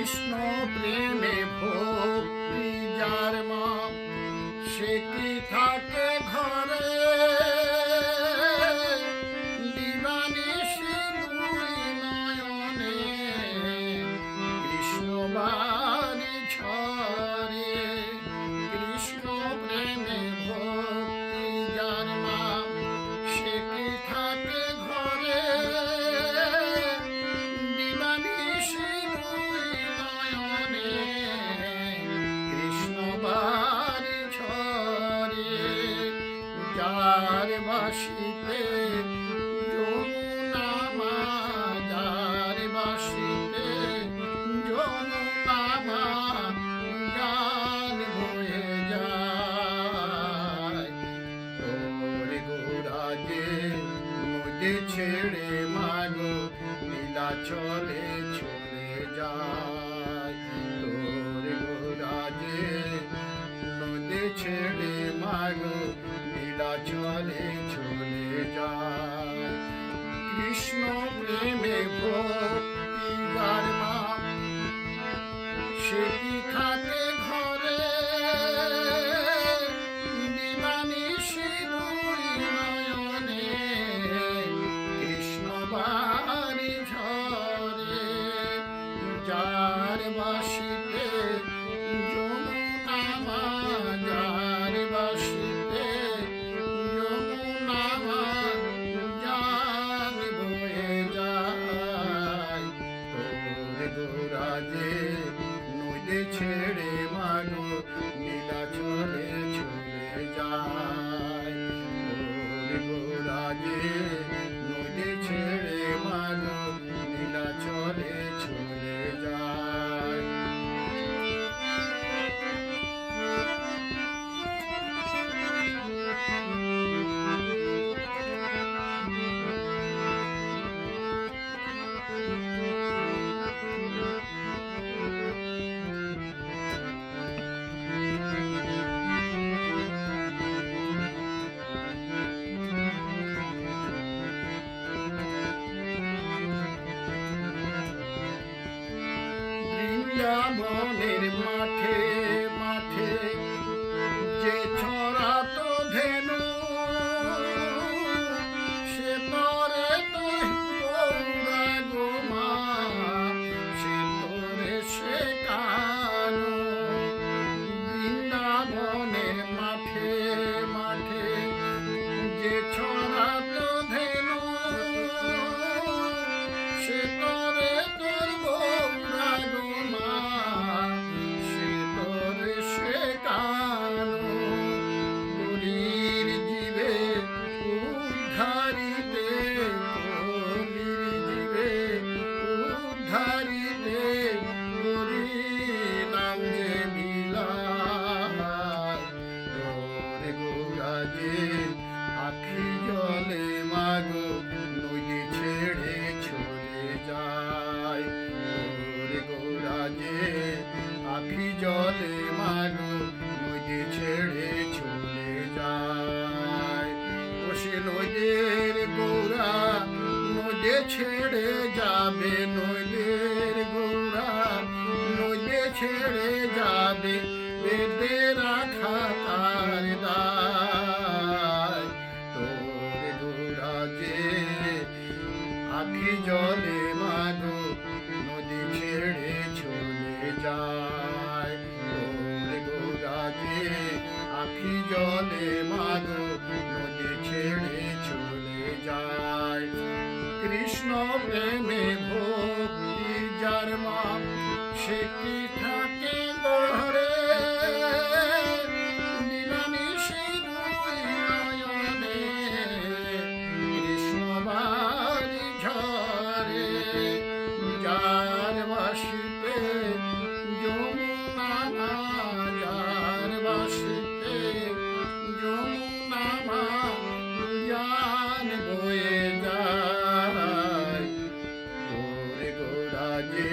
কৃষ্ণ প্রেমে ভক্তি যার মা, সে কি থাকে ঘরে দিবানিশি দুই নয়নে, কৃষ্ণ বাণী ঝরে। কৃষ্ণ প্রেমে ভক্তি যার মা, সে কি থাকে ঘরে দিবানিশি দুই নয়নে, কৃষ্ণ বাণী ঝরে। যার বাসিতে যমুনা মা, যার বাসিতে যমুনা মা, গান বয়ে যায়। তোর গোরাজে নদী ছেড়ে মাগো নীলাচলে চলে যায়। তোর গোরাজে নদী ছেড়ে মাগো নীলাচলে চলে যায়। কৃষ্ণ প্রেমে ভক্তি যার মা, সে কি থাকে ঘরে দিবানিশি দুই নয়নে, কৃষ্ণ বাণী ঝরে। যার বাসিতে যমুনা মা, যার বাসিতে যমুনা মা, গান বয়ে যায়। তোর গোরাজে নদী ছেড়ে মাগো নীলাচলে চলে যায়। তোর গোরাজে নদী ছেড়ে মাগো নীলাচলে চলে যায়। বৃন্দাবনের মাঠে মাঠে যে ছড়াতো ধেনু, সে তরে তো গৌরা গো মা, সে তরে সে কানু। বৃন্দাবনের মাঠে মাঠে যে ছড়াতো ধেনু, সে তরে তোর গৌরা গো মা, সে তরে সে কানু। কলির জীবে উদ্ধারিতে, কলির জীবে উদ্ধারিতে, করি নাম যে বিলায়। তোর গোরাজে আখি জলে মাগো নদী ছেড়ে চলে যায়। তোর গোরাজে আখি জলে মাগো নদী ছেড়ে চলে যায়। ও সে নদীর গোরা নদী ছেড়ে যাবে, নদীর গোরা নদী ছেড়ে যাবে, বেঁধে রাখা তার দায়। তোর গোরাজে আখি জলে মাগো নদী ছেড়ে চলে যায়। তোর গোরাজে আখি জলে মাগো নদী ছেড়ে চলে যায়। কৃষ্ণ প্রেমে ভক্তি যার মা, সে কি থাকে ঘরে দিবানিশি দুই নয়নে, কৃষ্ণ বাণী ঝরে। যার বাসিতে যমুনা মা, যার বাসিতে যমুনা মা, গান বয়ে যায়। তোর গোরাজে